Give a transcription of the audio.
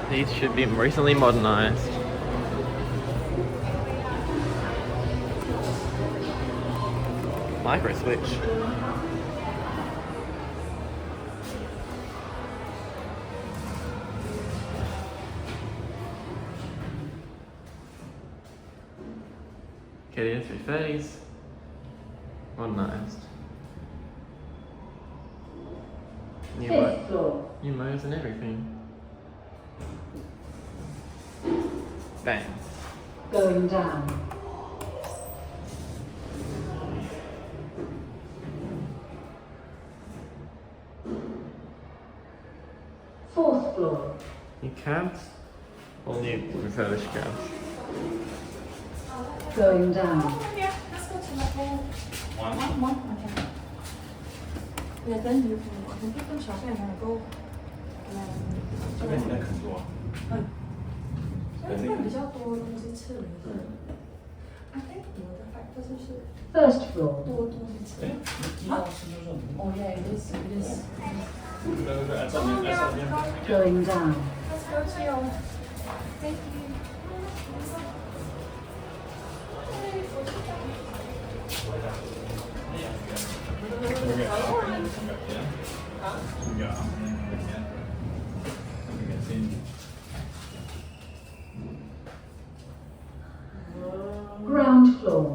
These should be recently modernised. Micro switch. KDN 330s. Modernised. New motors and everything. Bang. Going down. Fourth floor. New cabs. All new refurbished cabs. Going down. Let's go to level one. Okay. Yeah, then you can pick them shop and then go. 这边你在肯多。这边比较多东西吃的。I think 我的 factor 就是 First floor. 多东西吃。Oh yeah, it is.对，按照边。Going down. Let's go to your. Thank you. Ground floor.